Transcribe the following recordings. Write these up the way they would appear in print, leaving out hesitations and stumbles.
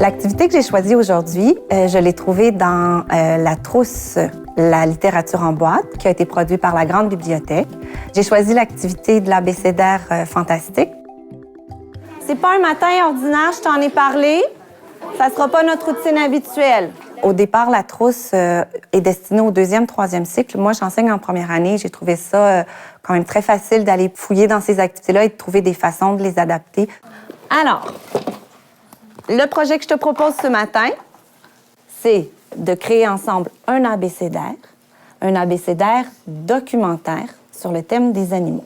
L'activité que j'ai choisie aujourd'hui, je l'ai trouvée dans la trousse La littérature en boîte, qui a été produite par la Grande Bibliothèque. J'ai choisi l'activité de l'abécédaire fantastique. C'est pas un matin ordinaire, je t'en ai parlé. Ça sera pas notre routine habituelle. Au départ, la trousse est destinée au 2e, 3e cycle. Moi, j'enseigne en première année. J'ai trouvé ça quand même très facile d'aller fouiller dans ces activités-là et de trouver des façons de les adapter. Alors, le projet que je te propose ce matin, c'est de créer ensemble un abécédaire documentaire sur le thème des animaux.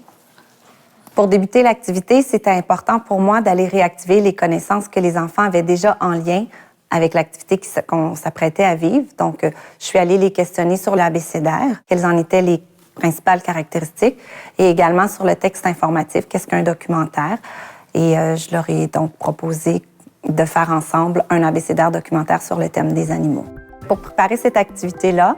Pour débuter l'activité, c'était important pour moi d'aller réactiver les connaissances que les enfants avaient déjà en lien avec l'activité qu'on s'apprêtait à vivre. Donc, je suis allée les questionner sur l'abécédaire, quelles en étaient les principales caractéristiques, et également sur le texte informatif, qu'est-ce qu'un documentaire. Et je leur ai donc proposé de faire ensemble un abécédaire documentaire sur le thème des animaux. Pour préparer cette activité-là,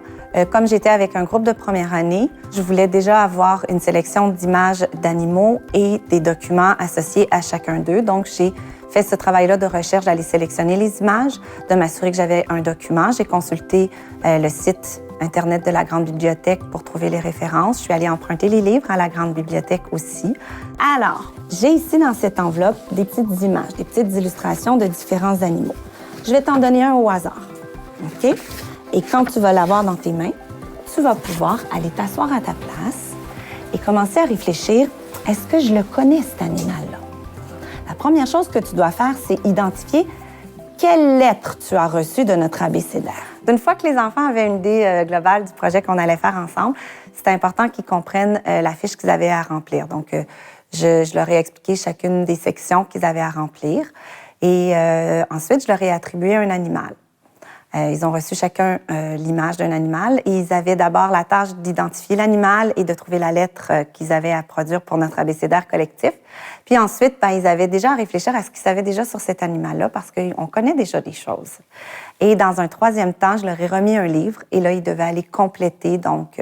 comme j'étais avec un groupe de première année, je voulais déjà avoir une sélection d'images d'animaux et des documents associés à chacun d'eux. Donc, j'ai fait ce travail-là de recherche, d'aller sélectionner les images, de m'assurer que j'avais un document. J'ai consulté le site Internet de la Grande Bibliothèque pour trouver les références. Je suis allée emprunter les livres à la Grande Bibliothèque aussi. Alors, j'ai ici dans cette enveloppe des petites images, des petites illustrations de différents animaux. Je vais t'en donner un au hasard, OK? Et quand tu vas l'avoir dans tes mains, tu vas pouvoir aller t'asseoir à ta place et commencer à réfléchir, est-ce que je le connais, cet animal-là? La première chose que tu dois faire, c'est identifier quelle lettre tu as reçue de notre abécédaire. Une fois que les enfants avaient une idée globale du projet qu'on allait faire ensemble, c'était important qu'ils comprennent la fiche qu'ils avaient à remplir. Donc, je leur ai expliqué chacune des sections qu'ils avaient à remplir. Et ensuite, je leur ai attribué un animal. Ils ont reçu chacun l'image d'un animal et ils avaient d'abord la tâche d'identifier l'animal et de trouver la lettre qu'ils avaient à produire pour notre abécédaire collectif. Puis ensuite, ils avaient déjà à réfléchir à ce qu'ils savaient déjà sur cet animal-là parce qu'on connaît déjà des choses. Et dans un troisième temps, je leur ai remis un livre et là, ils devaient aller compléter donc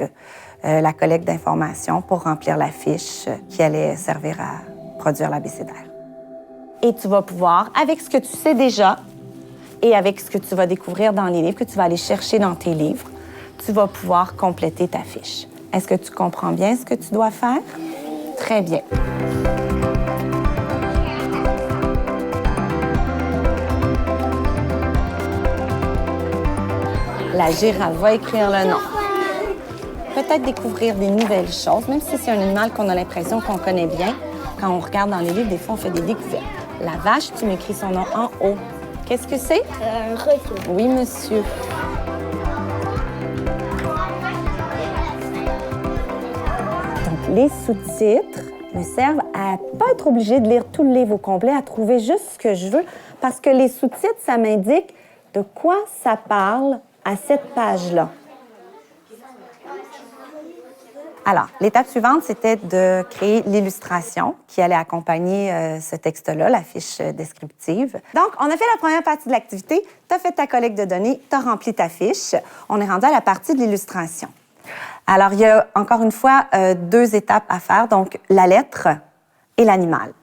la collecte d'informations pour remplir la fiche qui allait servir à produire l'abécédaire. Et tu vas pouvoir, avec ce que tu sais déjà, et avec ce que tu vas découvrir dans les livres, que tu vas aller chercher dans tes livres, tu vas pouvoir compléter ta fiche. Est-ce que tu comprends bien ce que tu dois faire? Très bien. La girafe va écrire le nom. Peut-être découvrir des nouvelles choses, même si c'est un animal qu'on a l'impression qu'on connaît bien. Quand on regarde dans les livres, des fois, on fait des découvertes. La vache, tu m'écris son nom en haut. Qu'est-ce que c'est? Un retour. Oui, monsieur. Donc, les sous-titres me servent à pas être obligée de lire tout le livre au complet, à trouver juste ce que je veux, parce que les sous-titres, ça m'indique de quoi ça parle à cette page-là. Alors, l'étape suivante, c'était de créer l'illustration qui allait accompagner ce texte-là, la fiche descriptive. Donc, on a fait la première partie de l'activité, tu as fait ta collecte de données, tu as rempli ta fiche. On est rendu à la partie de l'illustration. Alors, il y a encore une fois 2 étapes à faire, donc la lettre et l'animal.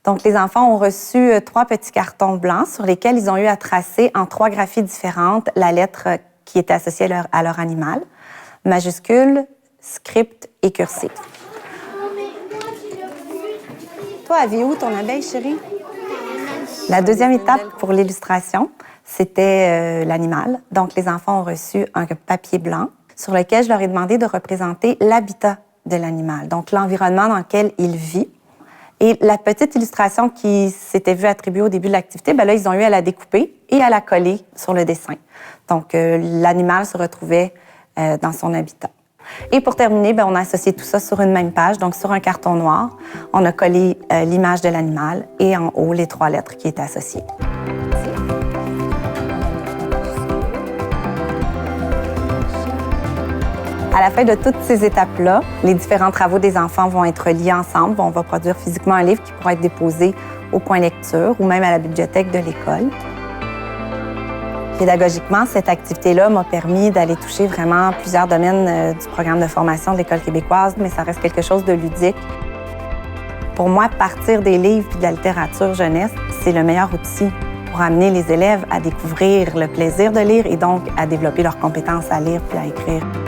Donc, les enfants ont reçu 3 petits cartons blancs sur lesquels ils ont eu à tracer en 3 graphies différentes la lettre qui était associée à leur animal, majuscule, script et cursif. Toi, elle vit où ton abeille, chérie? La deuxième étape pour l'illustration, c'était l'animal. Donc, les enfants ont reçu un papier blanc sur lequel je leur ai demandé de représenter l'habitat de l'animal, donc l'environnement dans lequel il vit. Et la petite illustration qui s'était vue attribuée au début de l'activité, là, ils ont eu à la découper et à la coller sur le dessin. Donc, l'animal se retrouvait dans son habitat. Et pour terminer, on a associé tout ça sur une même page, donc sur un carton noir. On a collé l'image de l'animal et en haut, les 3 lettres qui étaient associées. À la fin de toutes ces étapes-là, les différents travaux des enfants vont être liés ensemble. On va produire physiquement un livre qui pourra être déposé au coin lecture ou même à la bibliothèque de l'école. Pédagogiquement, cette activité-là m'a permis d'aller toucher vraiment plusieurs domaines du programme de formation de l'École québécoise, mais ça reste quelque chose de ludique. Pour moi, partir des livres et de la littérature jeunesse, c'est le meilleur outil pour amener les élèves à découvrir le plaisir de lire et donc à développer leurs compétences à lire puis à écrire.